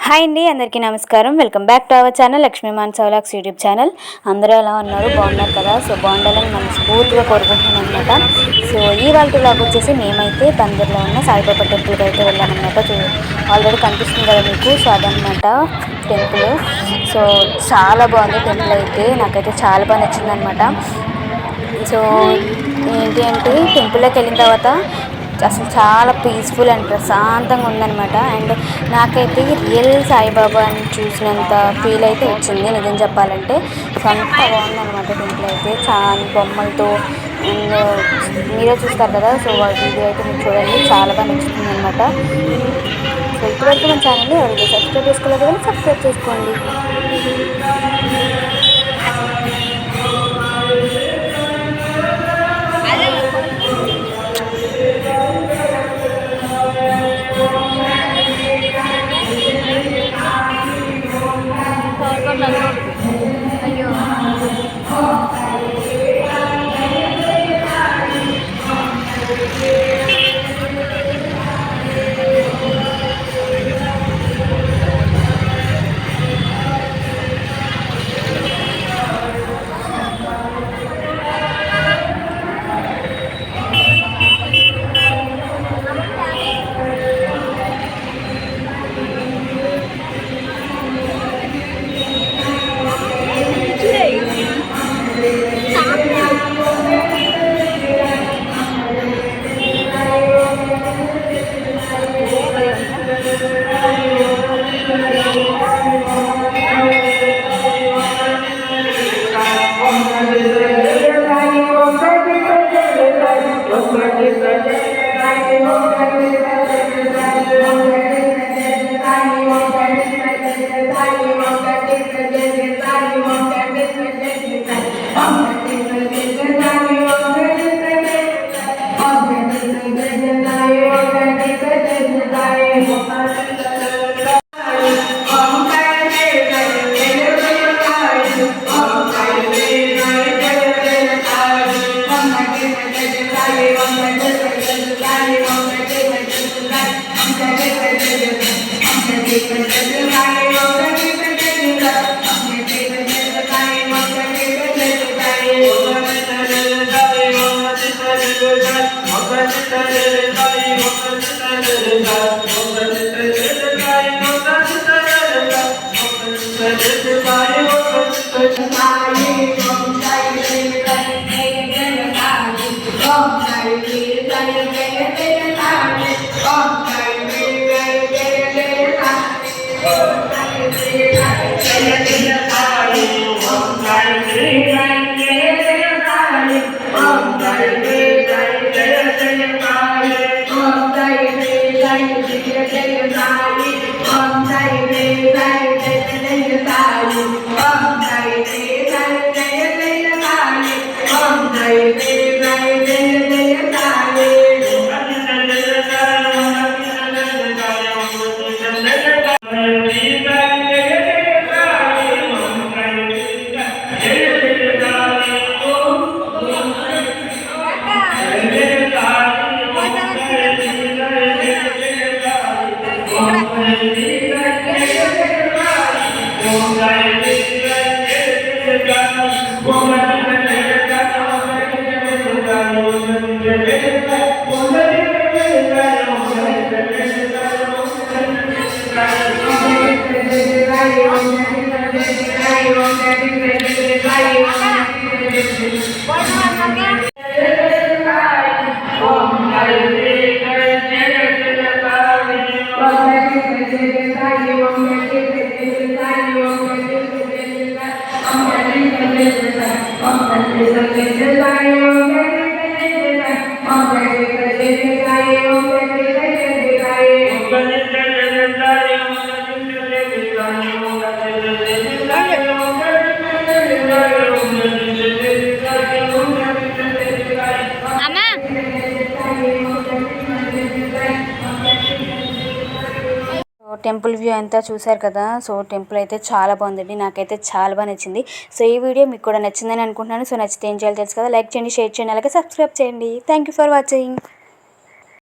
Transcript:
Hi అండి, అందరికీ నమస్కారం. Welcome back to our channel Lakshmi Manasa vlogs YouTube channel. అందరూ ఎలా ఉన్నారు? బాగున్నారు కదా? సో బాగుండాలని మనస్ఫూర్తిగా కోరుకుంటున్నాను అనమాట. సో ఇవాళ వ్లాగ్ వచ్చేసి మేమైతే బందర్లో ఉన్న సాయిబాబా టెంపుల్కి అయితే వెళ్ళామన్నమాట. ఆల్రెడీ కనిపిస్తుంది కదా మీకు. సో అదనమాట టెంపుల్. సో చాలా బాగుంది టెంపుల్ అయితే. నాకైతే చాలా బాగా నచ్చింది అనమాట. సో ఏంటి అంటే టెంపుల్లోకి వెళ్ళిన తర్వాత అసలు చాలా పీస్ఫుల్ అండ్ ప్రశాంతంగా ఉందన్నమాట. అండ్ నాకైతే రియల్ సాయిబాబాని చూసినంత ఫీల్ అయితే వచ్చింది నిజం చెప్పాలంటే. సో అంత బాగుందన్నమాట టెంపుల్ అయితే, చాలా బొమ్మలతో. అండ్ మీరే చూస్తారు కదా. సో వీడియో అయితే మీరు చూడండి, చాలా బాగా నచ్చుతుంది అనమాట. సో ఇప్పటివరకు మన ఛానల్ని ఎవరైతే సబ్స్క్రైబ్ చేసుకోలేదు కానీ సబ్స్క్రైబ్ చేసుకోండి. టెంపుల్ వ్యూ అంతా చూశారు కదా. సో టెంపుల్ అయితే చాలా బాగుందండి, నాకైతే చాలా బాగా నచ్చింది. సో ఈ వీడియో మీకు కూడా నచ్చిందని అనుకుంటున్నాను. సో నచ్చితే ఏం చేయాలో తెలుసు కదా, లైక్ చేయండి, షేర్ చేయండి, అలాగే సబ్స్క్రైబ్ చేయండి. Thank you for watching.